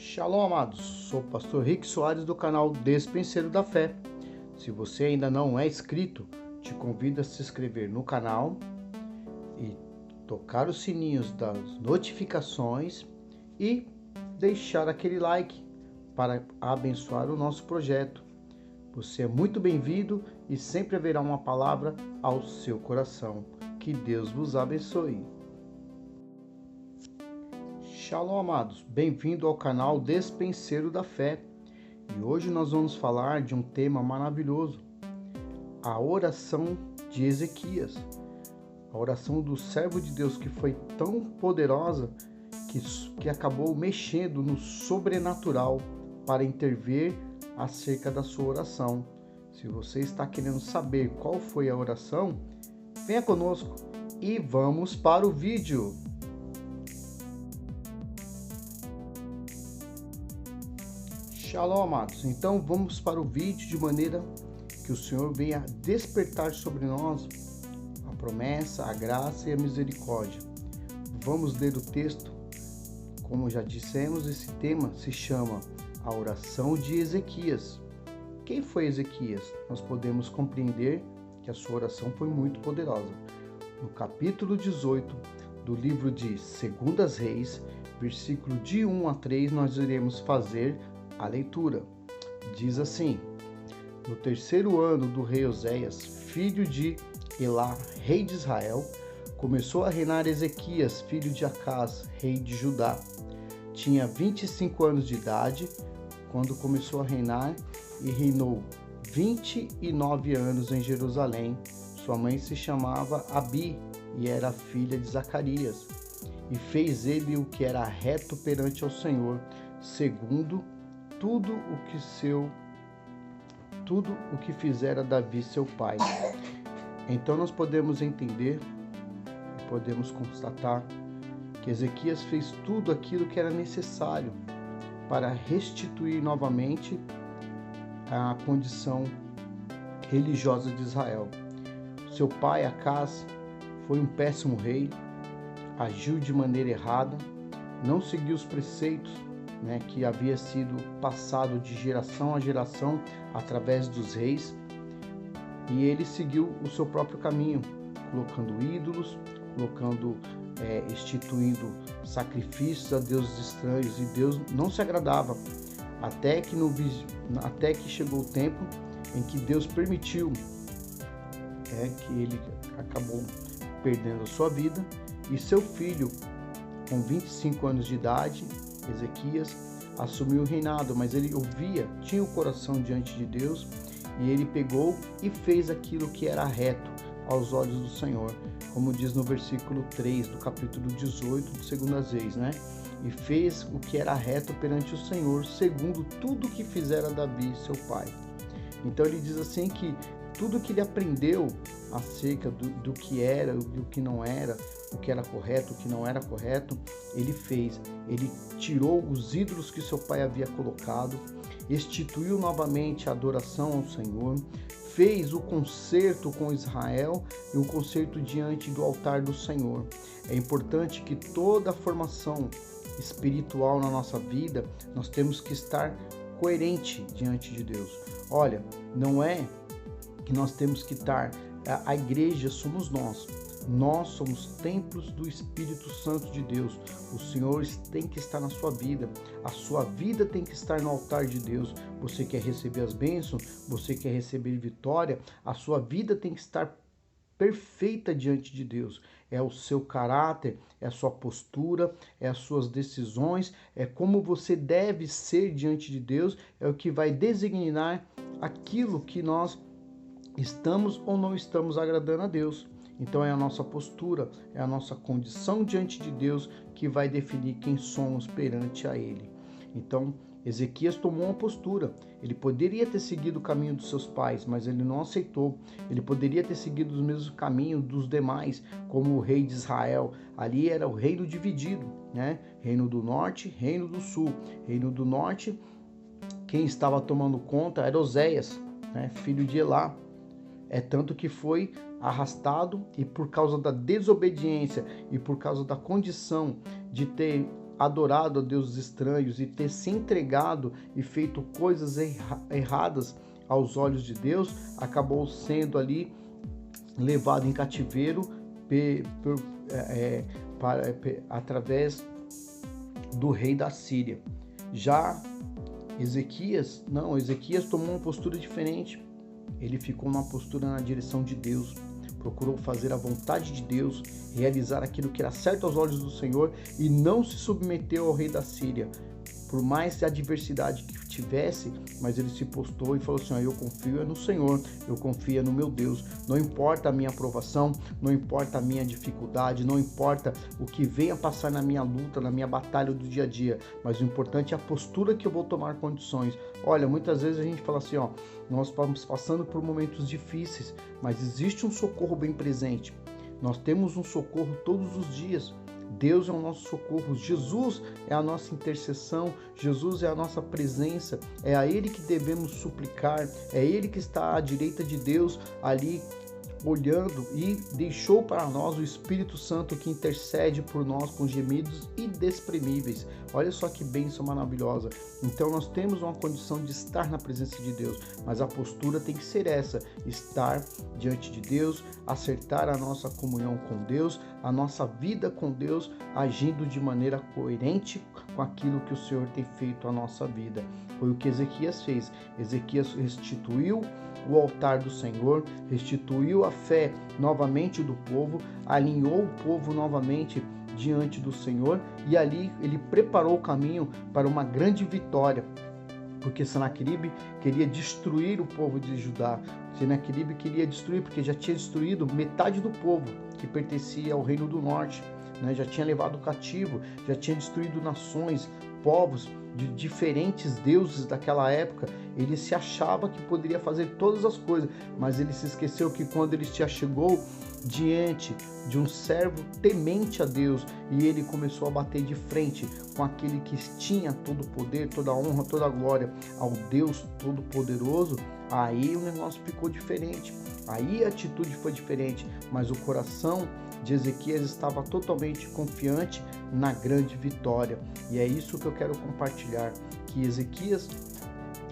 Shalom, amados. Sou o pastor Rick Soares do canal Despenseiro da Fé. Se você ainda não é inscrito, te convido a se inscrever no canal e tocar os sininhos das notificações e deixar aquele like para abençoar o nosso projeto. Você é muito bem-vindo e sempre haverá uma palavra ao seu coração. Que Deus vos abençoe. Shalom, amados. Bem-vindo ao canal Despenseiro da Fé. E hoje nós vamos falar de um tema maravilhoso. A oração de Ezequias. A oração do servo de Deus que foi tão poderosa que acabou mexendo no sobrenatural para intervir acerca da sua oração. Se você está querendo saber qual foi a oração, venha conosco e vamos para o vídeo. Shalom, amados. Então vamos para o vídeo de maneira que o Senhor venha despertar sobre nós a promessa, a graça e a misericórdia. Vamos ler o texto. Como já dissemos, esse tema se chama a oração de Ezequias. Quem foi Ezequias? Nós podemos compreender que a sua oração foi muito poderosa. No capítulo 18 do livro de 2 Reis, versículo de 1 a 3, nós iremos fazer a leitura. Diz assim: no terceiro ano do rei Oséias, filho de Elá, rei de Israel, começou a reinar Ezequias, filho de Acás, rei de Judá. Tinha 25 anos de idade quando começou a reinar e reinou 29 anos em Jerusalém. Sua mãe se chamava Abi e era filha de Zacarias. E fez ele o que era reto perante ao Senhor, segundo tudo o que fizera Davi seu pai. Então nós podemos entender, podemos constatar que Ezequias fez tudo aquilo que era necessário para restituir novamente a condição religiosa de Israel. Seu pai, Acás, foi um péssimo rei, agiu de maneira errada, não seguiu os preceitos que havia sido passado de geração a geração através dos reis, e ele seguiu o seu próprio caminho, colocando ídolos, instituindo sacrifícios a deuses estranhos, e Deus não se agradava, até que chegou o tempo em que Deus permitiu que ele acabou perdendo a sua vida, e seu filho, com 25 anos de idade, Ezequias, assumiu o reinado, mas ele tinha o coração diante de Deus, e ele pegou e fez aquilo que era reto aos olhos do Senhor, como diz no versículo 3 do capítulo 18 de 2 Reis, E fez o que era reto perante o Senhor, segundo tudo que fizera Davi, seu pai. Então ele diz assim que tudo que ele aprendeu acerca do que era, do que não era, o que era correto, o que não era correto, ele fez. Ele tirou os ídolos que seu pai havia colocado, instituiu novamente a adoração ao Senhor, fez o concerto com Israel e o concerto diante do altar do Senhor. É importante que toda a formação espiritual na nossa vida, nós temos que estar coerente diante de Deus. Olha, não é que nós temos que estar, a igreja somos nós somos templos do Espírito Santo de Deus. O Senhor tem que estar na sua vida, a sua vida tem que estar no altar de Deus. Você quer receber as bênçãos, você quer receber vitória, a sua vida tem que estar perfeita diante de Deus. É o seu caráter, é a sua postura, é as suas decisões, é como você deve ser diante de Deus, é o que vai designar aquilo que nós estamos ou não estamos agradando a Deus. Então é a nossa postura, é a nossa condição diante de Deus que vai definir quem somos perante a Ele. Então Ezequias tomou uma postura. Ele poderia ter seguido o caminho dos seus pais, mas ele não aceitou. Ele poderia ter seguido o mesmo caminho dos demais, como o rei de Israel. Ali era o reino dividido, Reino do norte, reino do sul. Reino do norte, quem estava tomando conta era Oséias, filho de Elá. É tanto que foi arrastado, e por causa da desobediência e por causa da condição de ter adorado a deuses estranhos e ter se entregado e feito coisas erradas aos olhos de Deus, acabou sendo ali levado em cativeiro através do rei da Síria. Já Ezequias tomou uma postura diferente. Ele ficou numa postura na direção de Deus, procurou fazer a vontade de Deus, realizar aquilo que era certo aos olhos do Senhor e não se submeteu ao rei da Síria. Por mais adversidade que tivesse, mas ele se postou e falou assim: eu confio no Senhor, eu confio no meu Deus, não importa a minha aprovação, não importa a minha dificuldade, não importa o que venha passar na minha luta, na minha batalha do dia a dia, mas o importante é a postura que eu vou tomar condições. Olha, muitas vezes a gente fala assim, nós estamos passando por momentos difíceis, mas existe um socorro bem presente, nós temos um socorro todos os dias. Deus é o nosso socorro, Jesus é a nossa intercessão, Jesus é a nossa presença, é a Ele que devemos suplicar, é Ele que está à direita de Deus ali olhando e deixou para nós o Espírito Santo que intercede por nós com gemidos inexprimíveis. Olha só que bênção maravilhosa. Então nós temos uma condição de estar na presença de Deus, mas a postura tem que ser essa, estar diante de Deus, acertar a nossa comunhão com Deus, a nossa vida com Deus, agindo de maneira coerente com aquilo que o Senhor tem feito à nossa vida. Foi o que Ezequias fez. Ezequias restituiu o altar do Senhor, restituiu a fé novamente do povo, alinhou o povo novamente diante do Senhor e ali ele preparou o caminho para uma grande vitória, porque Senaqueribe queria destruir o povo de Judá. Senaqueribe queria destruir porque já tinha destruído metade do povo que pertencia ao reino do norte, né? Já tinha levado cativo, já tinha destruído nações, povos de diferentes deuses daquela época. Ele se achava que poderia fazer todas as coisas, mas ele se esqueceu que quando ele se achegou diante de um servo temente a Deus e ele começou a bater de frente com aquele que tinha todo o poder, toda a honra, toda a glória ao Deus Todo-Poderoso, aí o negócio ficou diferente, aí a atitude foi diferente, mas o coração de Ezequias estava totalmente confiante na grande vitória. E é isso que eu quero compartilhar, que Ezequias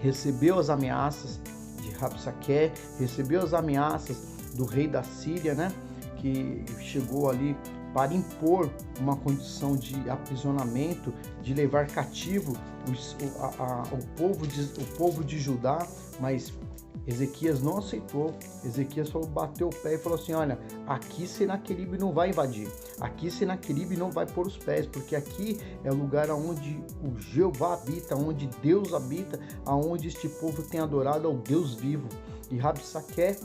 recebeu as ameaças de Rabsaque, recebeu as ameaças do rei da Síria, né, que chegou ali para impor uma condição de aprisionamento, de levar cativo o povo de Judá, mas Ezequias não aceitou. Ezequias bateu o pé e falou assim: olha, aqui Senaqueribe não vai invadir, aqui Senaqueribe não vai pôr os pés, porque aqui é o lugar onde o Jeová habita, onde Deus habita, aonde este povo tem adorado ao Deus vivo. E Rabsaque,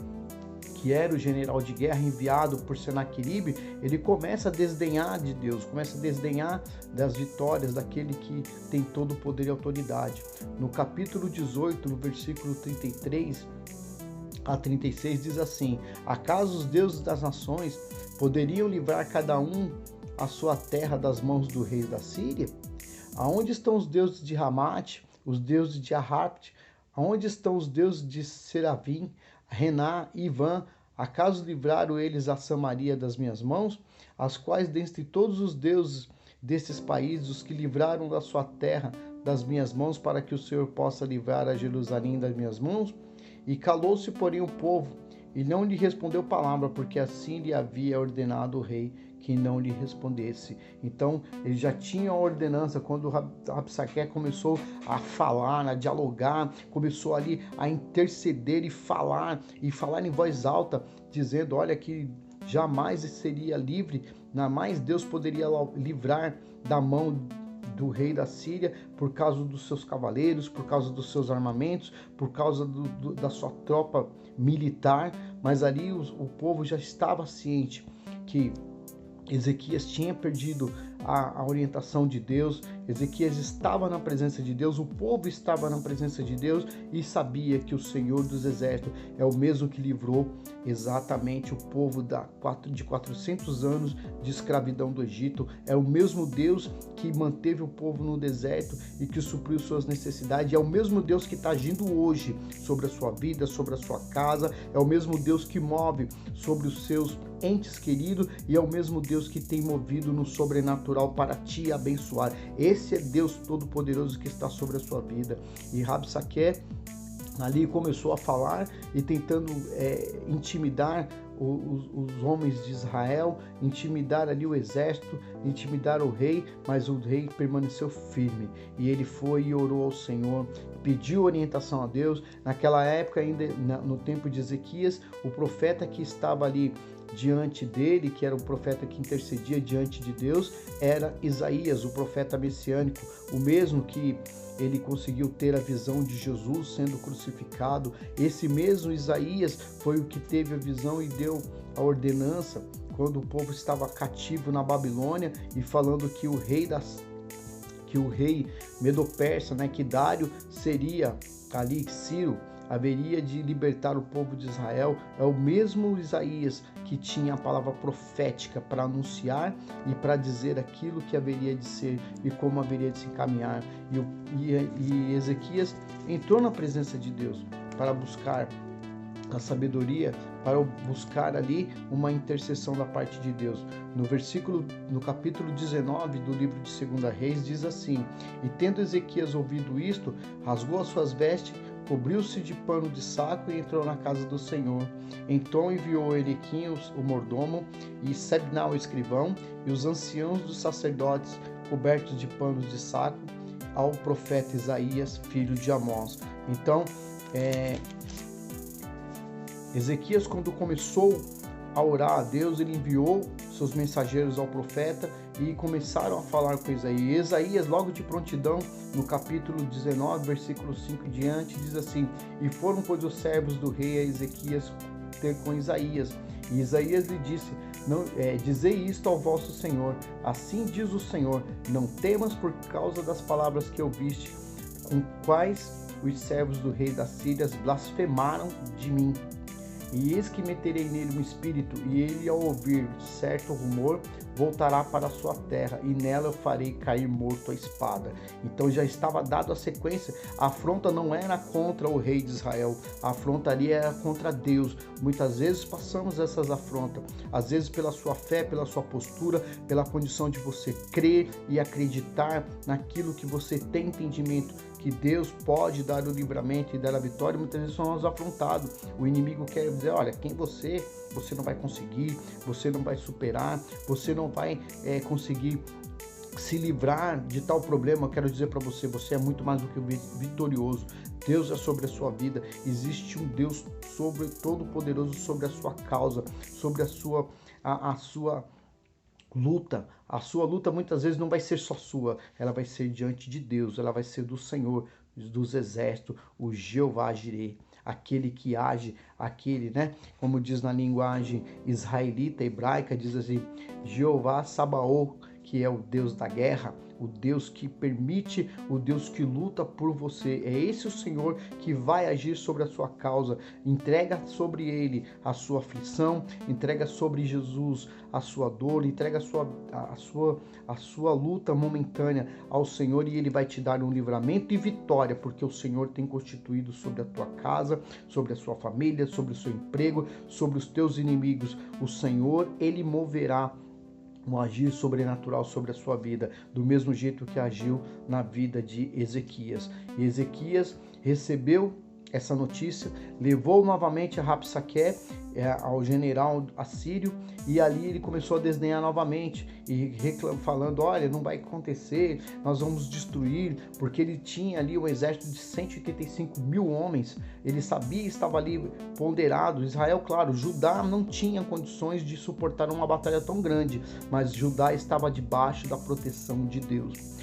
que era o general de guerra enviado por Senaqueribe, ele começa a desdenhar de Deus, começa a desdenhar das vitórias daquele que tem todo o poder e autoridade. No capítulo 18, no versículo 33 a 36, diz assim: acaso os deuses das nações poderiam livrar cada um a sua terra das mãos do rei da Síria? Aonde estão os deuses de Ramate, os deuses de Arrapte? Aonde estão os deuses de Seravim, Rená e Ivan? Acaso livraram eles a Samaria das minhas mãos? As quais dentre todos os deuses desses países, os que livraram da sua terra das minhas mãos, para que o Senhor possa livrar a Jerusalém das minhas mãos? E calou-se, porém, o povo, e não lhe respondeu palavra, porque assim lhe havia ordenado o rei que não lhe respondesse. Então, ele já tinha a ordenança. Quando Rabsaque começou a falar, a dialogar, começou ali a interceder e falar em voz alta, dizendo, olha, que jamais seria livre, jamais Deus poderia livrar da mão do rei da Síria, por causa dos seus cavaleiros, por causa dos seus armamentos, por causa da sua tropa militar. Mas ali o povo já estava ciente que Ezequias tinha perdido a orientação de Deus. Ezequias estava na presença de Deus, o povo estava na presença de Deus e sabia que o Senhor dos Exércitos é o mesmo que livrou exatamente o povo de 400 anos de escravidão do Egito, é o mesmo Deus que manteve o povo no deserto e que supriu suas necessidades, é o mesmo Deus que está agindo hoje sobre a sua vida, sobre a sua casa, é o mesmo Deus que move sobre os seus entes querido, e é o mesmo Deus que tem movido no sobrenatural para te abençoar. Esse é Deus Todo-Poderoso que está sobre a sua vida. E Rabsaque ali começou a falar e tentando intimidar os homens de Israel, intimidar ali o exército, intimidar o rei, mas o rei permaneceu firme, e ele foi e orou ao Senhor, pediu orientação a Deus. Naquela época, ainda no tempo de Ezequias, o profeta que estava ali diante dele, que era o profeta que intercedia diante de Deus, era Isaías, o profeta messiânico, o mesmo que ele conseguiu ter a visão de Jesus sendo crucificado. Esse mesmo Isaías foi o que teve a visão e deu a ordenança quando o povo estava cativo na Babilônia, e falando que o rei Medo-Persa, né, que Dário seria ali, Ciro haveria de libertar o povo de Israel. É o mesmo Isaías que tinha a palavra profética para anunciar e para dizer aquilo que haveria de ser e como haveria de se encaminhar. E Ezequias entrou na presença de Deus para buscar a sabedoria, para buscar ali uma intercessão da parte de Deus. No capítulo 19 do livro de 2 Reis, diz assim: e tendo Ezequias ouvido isto, rasgou as suas vestes, cobriu-se de pano de saco e entrou na casa do Senhor. Então enviou Erequim, o mordomo, e Sebna, o escrivão, e os anciãos dos sacerdotes, cobertos de panos de saco, ao profeta Isaías, filho de Amós. Então, Ezequias, quando começou a orar a Deus, ele enviou seus mensageiros ao profeta e começaram a falar com Isaías. Isaías, logo de prontidão, no capítulo 19, versículo 5 em diante, diz assim: e foram, pois, os servos do rei a Ezequias ter com Isaías. E Isaías lhe disse: dizei isto ao vosso Senhor, assim diz o Senhor, não temas por causa das palavras que ouviste, com quais os servos do rei da Síria blasfemaram de mim. E eis que meterei nele um espírito, e ele, ao ouvir certo rumor, voltará para a sua terra, e nela eu farei cair morto a espada. Então já estava dado a sequência. A afronta não era contra o rei de Israel, a afronta ali era contra Deus. Muitas vezes passamos essas afrontas, às vezes pela sua fé, pela sua postura, pela condição de você crer e acreditar naquilo que você tem entendimento, que Deus pode dar o livramento e dar a vitória. Muitas vezes somos afrontados. O inimigo quer dizer: olha, quem você não vai conseguir, você não vai superar, você não vai conseguir se livrar de tal problema. Eu quero dizer para você, você é muito mais do que vitorioso. Deus é sobre a sua vida. Existe um Deus sobre todo-poderoso sobre a sua causa, sobre a sua luta. A sua luta muitas vezes não vai ser só sua, ela vai ser diante de Deus, ela vai ser do Senhor dos exércitos, o Jeová Jireh, aquele que age, aquele, né? Como diz na linguagem israelita, hebraica, diz assim: Jeová Sabaoth, que é o Deus da guerra, o Deus que permite, o Deus que luta por você. É esse o Senhor que vai agir sobre a sua causa. Entrega sobre ele a sua aflição, entrega sobre Jesus a sua dor, entrega a sua luta momentânea ao Senhor, e ele vai te dar um livramento e vitória, porque o Senhor tem constituído sobre a tua casa, sobre a sua família, sobre o seu emprego, sobre os teus inimigos. O Senhor, ele moverá um agir sobrenatural sobre a sua vida, do mesmo jeito que agiu na vida de Ezequias. E Ezequias recebeu essa notícia, levou novamente a Rabsaque, ao general assírio, e ali ele começou a desdenhar novamente e falando: olha, não vai acontecer, nós vamos destruir, porque ele tinha ali um exército de 185 mil homens. Ele sabia, estava ali ponderado. Israel, claro, Judá não tinha condições de suportar uma batalha tão grande, mas Judá estava debaixo da proteção de Deus.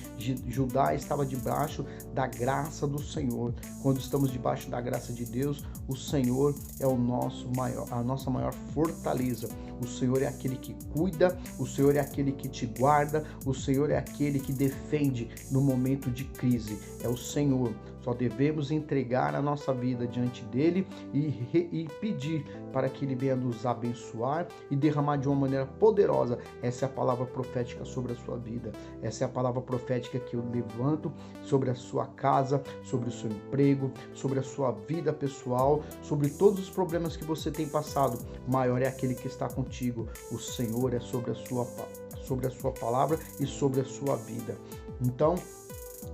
Judá estava debaixo da graça do Senhor. Quando estamos debaixo da graça de Deus, o Senhor é a nossa maior fortaleza. O Senhor é aquele que cuida, o Senhor é aquele que te guarda, o Senhor é aquele que defende no momento de crise. É o Senhor Só devemos entregar a nossa vida diante dele e pedir para que ele venha nos abençoar e derramar de uma maneira poderosa. Essa é a palavra profética sobre a sua vida. Essa é a palavra profética que eu levanto sobre a sua casa, sobre o seu emprego, sobre a sua vida pessoal, sobre todos os problemas que você tem passado. Maior é aquele que está contigo. O Senhor é sobre a sua palavra e sobre a sua vida. Então,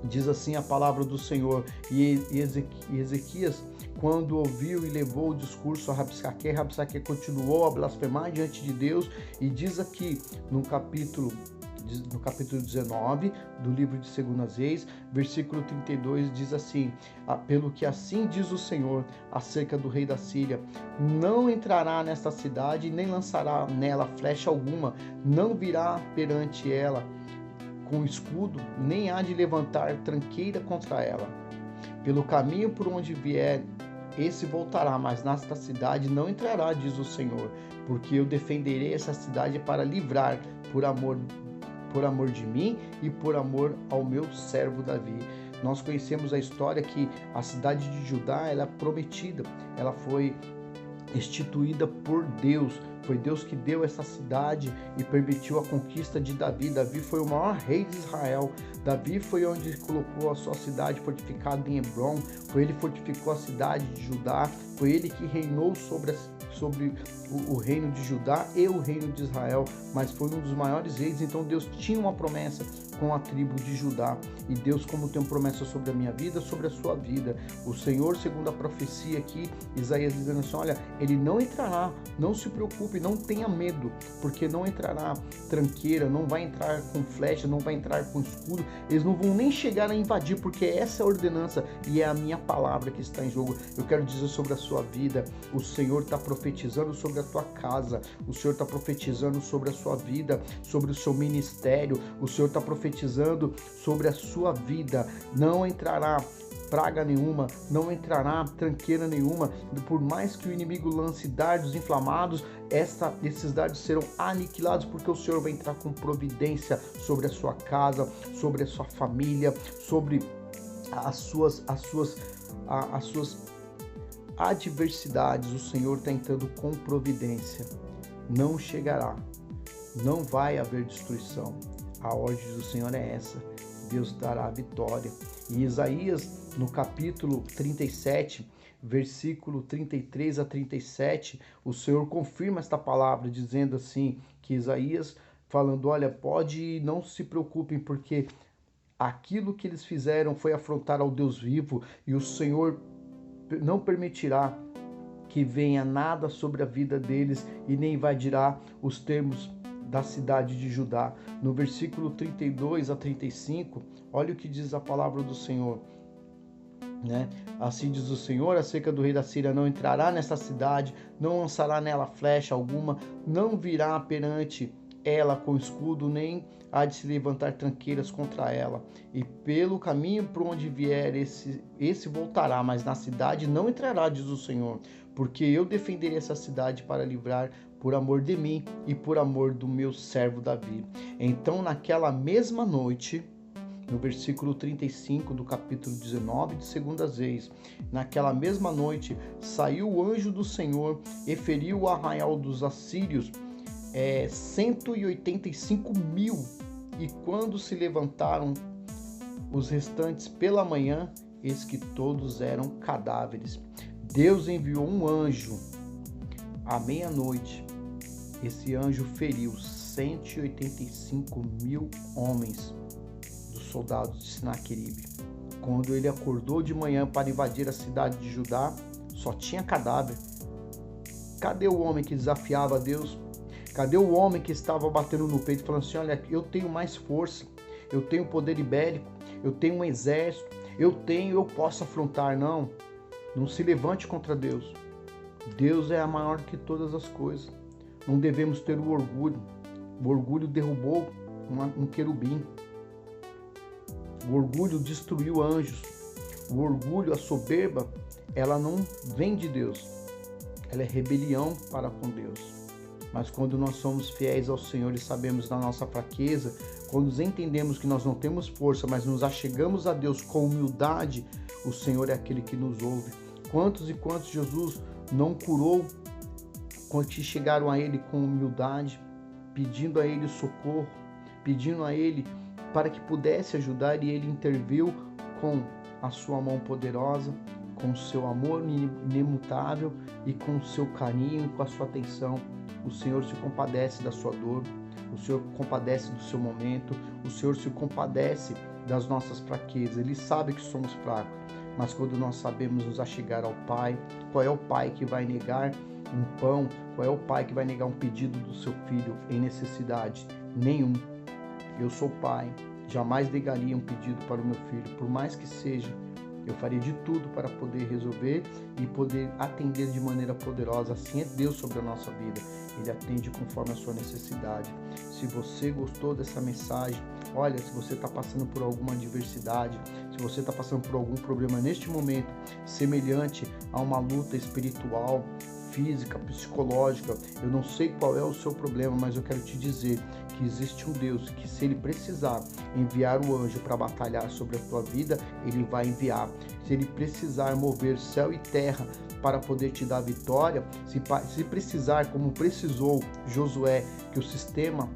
diz assim a palavra do Senhor, e Ezequias, quando ouviu e levou o discurso a Rabsaque continuou a blasfemar diante de Deus, e diz aqui no capítulo 19 do livro de 2 Reis, versículo 32, diz assim: pelo que assim diz o Senhor acerca do rei da Síria, não entrará nesta cidade, nem lançará nela flecha alguma, não virá perante ela com escudo, nem há de levantar tranqueira contra ela. Pelo caminho por onde vier, esse voltará, mas nesta cidade não entrará, diz o Senhor, porque eu defenderei essa cidade para livrar por amor de mim e por amor ao meu servo Davi. Nós conhecemos a história que a cidade de Judá, ela é prometida, ela foi instituída por Deus. Foi Deus que deu essa cidade e permitiu a conquista de Davi. Davi foi o maior rei de Israel. Davi foi onde colocou a sua cidade fortificada em Hebron. Foi ele que fortificou a cidade de Judá. Foi ele que reinou sobre o reino de Judá e o reino de Israel. Mas foi um dos maiores reis. Então Deus tinha uma promessa com a tribo de Judá. E Deus, como tem uma promessa sobre a minha vida, sobre a sua vida. O Senhor, segundo a profecia aqui, Isaías dizendo assim: olha, ele não entrará, não se preocupe, não tenha medo, porque não entrará tranqueira, não vai entrar com flecha, não vai entrar com escudo, eles não vão nem chegar a invadir, porque essa é a ordenança e é a minha palavra que está em jogo. Eu quero dizer sobre a sua vida, o Senhor está profetizando sobre a tua casa, o Senhor está profetizando sobre a sua vida, sobre o seu ministério, o Senhor está profetizando sobre a sua vida. Não entrará praga nenhuma, não entrará tranqueira nenhuma, por mais que o inimigo lance dardos inflamados, esses dardos serão aniquilados, porque o Senhor vai entrar com providência sobre a sua casa, sobre a sua família, sobre as suas adversidades. O Senhor está entrando com providência. Não chegará, não vai haver destruição. A ordem do Senhor é essa. Deus dará a vitória. E Isaías, no capítulo 37, versículo 33 a 37, o Senhor confirma esta palavra, dizendo assim, que Isaías falando: olha, não se preocupem, porque aquilo que eles fizeram foi afrontar ao Deus vivo, e o Senhor não permitirá que venha nada sobre a vida deles, e nem invadirá os termos da cidade de Judá. No versículo 32 a 35, olha o que diz a palavra do Senhor, né? Assim diz o Senhor acerca do rei da Síria: não entrará nesta cidade, não lançará nela flecha alguma, não virá perante ela com escudo, nem há de se levantar tranqueiras contra ela. E pelo caminho por onde vier, esse voltará, mas na cidade não entrará, diz o Senhor, porque eu defenderei essa cidade para livrar por amor de mim e por amor do meu servo Davi. Então, naquela mesma noite, no versículo 35 do capítulo 19 de 2 Reis, naquela mesma noite saiu o anjo do Senhor e feriu o arraial dos assírios 185.000, e quando se levantaram os restantes pela manhã, eis que todos eram cadáveres. Deus enviou um anjo à meia-noite. Esse anjo feriu 185.000 homens dos soldados de Sinaqueribe. Quando ele acordou de manhã para invadir a cidade de Judá, só tinha cadáver. Cadê o homem que desafiava a Deus? Cadê o homem que estava batendo no peito falando assim: olha, eu tenho mais força, eu tenho poder ibérico, eu tenho um exército, eu posso afrontar? Não se levante contra Deus. Deus é maior que todas as coisas. Não devemos ter o orgulho. O orgulho derrubou um querubim. O orgulho destruiu anjos. O orgulho, a soberba, ela não vem de Deus. Ela é rebelião para com Deus. Mas quando nós somos fiéis ao Senhor e sabemos da nossa fraqueza, quando entendemos que nós não temos força, mas nos achegamos a Deus com humildade, O Senhor é aquele que nos ouve. Quantos e quantos Jesus não curou quando chegaram a Ele com humildade, pedindo a Ele socorro, pedindo a Ele para que pudesse ajudar, e Ele interviu com a sua mão poderosa, com o seu amor imutável e com o seu carinho e com a sua atenção. O Senhor se compadece da sua dor, o Senhor compadece do seu momento, o Senhor se compadece das nossas fraquezas. Ele sabe que somos fracos, mas quando nós sabemos nos achegar ao Pai, qual é o pai que vai negar um pão? Qual é o pai que vai negar um pedido do seu filho em necessidade? Nenhum. Eu sou pai, jamais negaria um pedido para o meu filho, por mais que seja. Eu faria de tudo para poder resolver e poder atender de maneira poderosa. Assim é Deus sobre a nossa vida. Ele atende conforme a sua necessidade. Se você gostou dessa mensagem, olha, se você está passando por alguma adversidade, se você está passando por algum problema neste momento, semelhante a uma luta espiritual, física, psicológica, eu não sei qual é o seu problema, mas eu quero te dizer que existe um Deus que, se Ele precisar enviar o anjo para batalhar sobre a tua vida, Ele vai enviar. Se Ele precisar mover céu e terra para poder te dar vitória, se precisar, como precisou Josué, que o sistema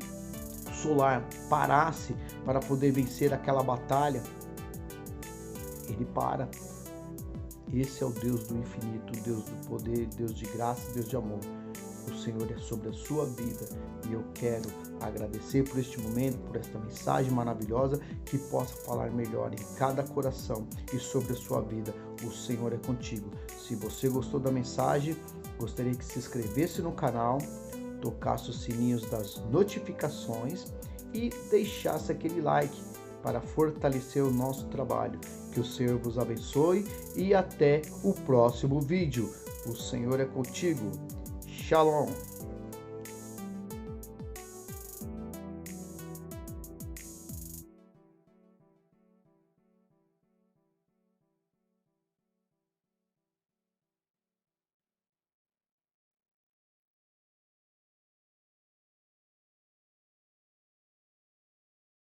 solar parasse para poder vencer aquela batalha, Ele para. Esse é o Deus do infinito, Deus do poder, Deus de graça, Deus de amor. O Senhor é sobre a sua vida e eu quero agradecer por este momento, por esta mensagem maravilhosa que possa falar melhor em cada coração e sobre a sua vida. O Senhor é contigo. Se você gostou da mensagem, gostaria que se inscrevesse no canal, tocasse os sininhos das notificações e deixasse aquele like para fortalecer o nosso trabalho. Que o Senhor vos abençoe e até o próximo vídeo. O Senhor é contigo. Shalom.